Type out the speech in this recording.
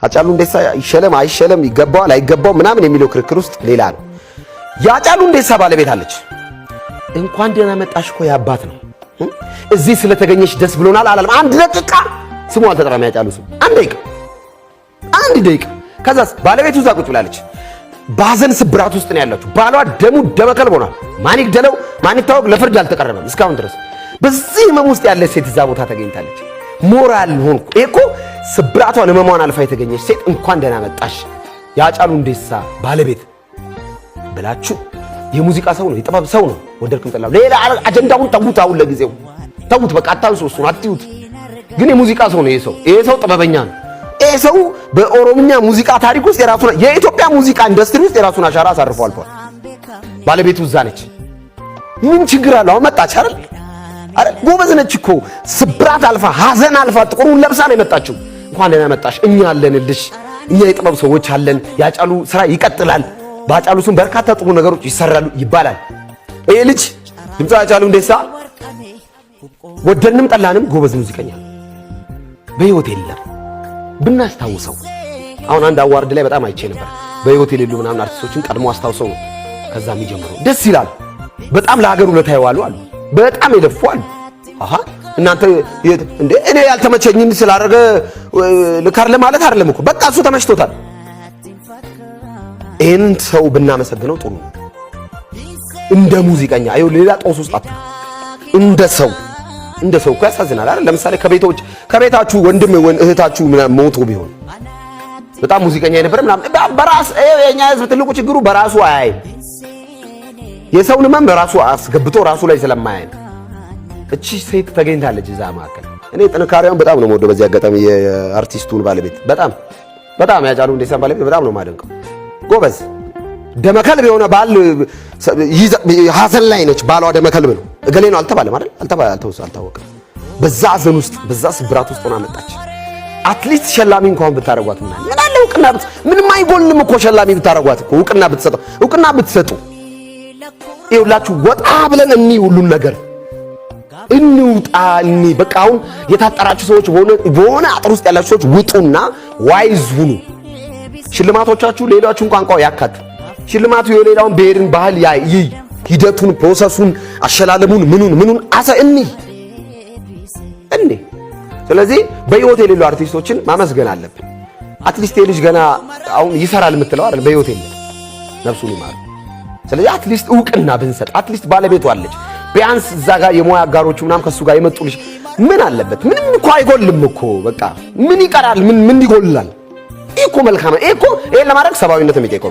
ሃጫሉ ሁንዴሳ ይሸለም አይሸለም ይገባዋል አይገባው ምናምን የሚለው ክርክር ውስጥ ሌላ ነው። የሃጫሉ ሁንዴሳ ባለቤት አለች። እንኳን ደህና መጣሽ እኮ ያባት ነው እዚህ ስለተገኘሽ ደስ ብሎናል አላለም። አንድ ደቂቃ ስሙ አልተጠራም። ያጫሉ ስሙ አንድ ደቂቃ ከዛስ ባለቤቱ እዛ ቁጭ ብላለች። ባዘን ስብራት ውስጥ ነው ያለችው። ባሏ ደሙ ደመከልብ ሆኗል። ማን ይግደለው ማን ይታወቅ ለፍርድ አልተቀረበም እስካሁን ድረስ። በዚህ ህመም ውስጥ ያለች ሴት እዛ ቦታ ተገኝታለች። ሞራል ሆንኩ እኮ ስብራቷን ህመሟን አልፋ የተገኘች ሴት እንኳን ደህና መጣሽ የሃጫሉ ሁንዴሳ ባለቤት ብላችሁ የሙዚቃ ሰው ነው የጥበብ ሰው ነው ወደድክም ጠላው ሌላ አጀንዳውን ተውት። አሁን ለጊዜው ተውት በቃ አታንሱ እሱን አትዩት። ግን የሙዚቃ ሰው ነው ይሄ ሰው ጥበበኛ ነው። ይሄ ሰው በኦሮምኛ ሙዚቃ ታሪክ ውስጥ የራሱን የኢትዮጵያ ሙዚቃ ኢንዱስትሪ ውስጥ የራሱን አሻራ አሳርፏል። ባለቤቱ እዛ ነች። ምን ችግር አለው? መጣች አይደል? አረ ጎበዝ ነች እኮ ስብራት አልፋ ሐዘን አልፋ ጥቁሩን ለብሳ ነው የመጣችው። እንኳን ደህና መጣሽ እኛ አለንልሽ። እኛ የጥበብ ሰዎች አለን። ያጫሉ ስራ ይቀጥላል። ባጫሉ ስም በርካታ ጥሩ ነገሮች ይሰራሉ ይባላል። ይሄ ልጅ ድምጻ ሃጫሉ ሁንዴሳ ወደንም ጠላንም ጎበዝ ሙዚቀኛ በህይወት የለም ብናስታውሰው። አሁን አንድ አዋርድ ላይ በጣም አይቼ ነበር። በህይወት የሌሉ ምናምን አርቲስቶችን ቀድሞ አስታውሰው ነው ከዛ የሚጀምረው። ደስ ይላል። በጣም ለሀገሩ ለታይዋሉ አሉ። በጣም የለፉ አሉ። አሃ እናንተ እንዴ እኔ ያልተመቸኝን ስላደረገ ልካርለ ማለት አይደለም እኮ በቃ እሱ ተመችቶታል። ይሄንን ሰው ብናመሰግነው ጥሩ ነው። እንደ ሙዚቀኛ አይው ሌላ ጦስ ውስጥ አት እንደ ሰው እኮ ያሳዝናል አይደል? ለምሳሌ ከቤታችሁ ወንድም እህታችሁ ሞቶ ቢሆን በጣም ሙዚቀኛ የነበረ ምናምን በራስ የኛ ህዝብ ትልቁ ችግሩ በራሱ አያይ የሰውን ህመም በራሱ አስገብቶ ራሱ ላይ ስለማያይ እቺ ሴት ተገኝታለች እዛ መካከል። እኔ ጥንካሬውን በጣም ነው የምወደው። በዚህ አጋጣሚ የአርቲስቱን ባለቤት በጣም ያጫሉ ሁንዴሳ ባለቤት በጣም ነው የማደንቀው። ጎበዝ ደመከልብ የሆነ ባል ሐዘን ላይ ነች። ባሏ ደመከልብ ነው እገሌ ነው አልተባለም አይደል? አልታወቀም። በዛ ሐዘን ውስጥ በዛ ስብራት ውስጥ ሆና መጣች። አትሊስት ሸላሚ እንኳን ብታረጓት ምን አለ እውቅና ምንም አይጎልም እኮ ሸላሚ ብታረጓት እኮ እውቅና ብትሰጡ ይውላችሁ ወጣ ብለን ሁሉን ነገር እንውጣ በቃ አሁን የታጠራችሁ ሰዎች በሆነ አጥር ውስጥ ያላችሁ ሰዎች ውጡና ዋይዝ ሁኑ። ሽልማቶቻችሁ ሌላችሁን ቋንቋው ያካት ሽልማቱ የሌላውን ብሔርን ባህል ሂደቱን ፕሮሰሱን አሸላለሙን ምኑን እንዴ። ስለዚህ በህይወት የሌሉ አርቲስቶችን ማመስገን አለብን። አትሊስት የልጅ ገና አሁን ይሰራል የምትለው አይደል? በህይወት የለ ነፍሱን ይማር። ስለዚህ አትሊስት እውቅና ብንሰጥ አትሊስት ባለቤቱ አለች ቢያንስ እዛ ጋር የሞያ አጋሮቹ ምናምን ከሱ ጋር ይመጡልሽ ምን አለበት? ምንም እኮ አይጎልም እኮ በቃ ምን ይቀራል? ምን ይጎልላል? እኮ መልካም እኮ ይሄን ለማድረግ ሰባዊነት የሚጠይቀው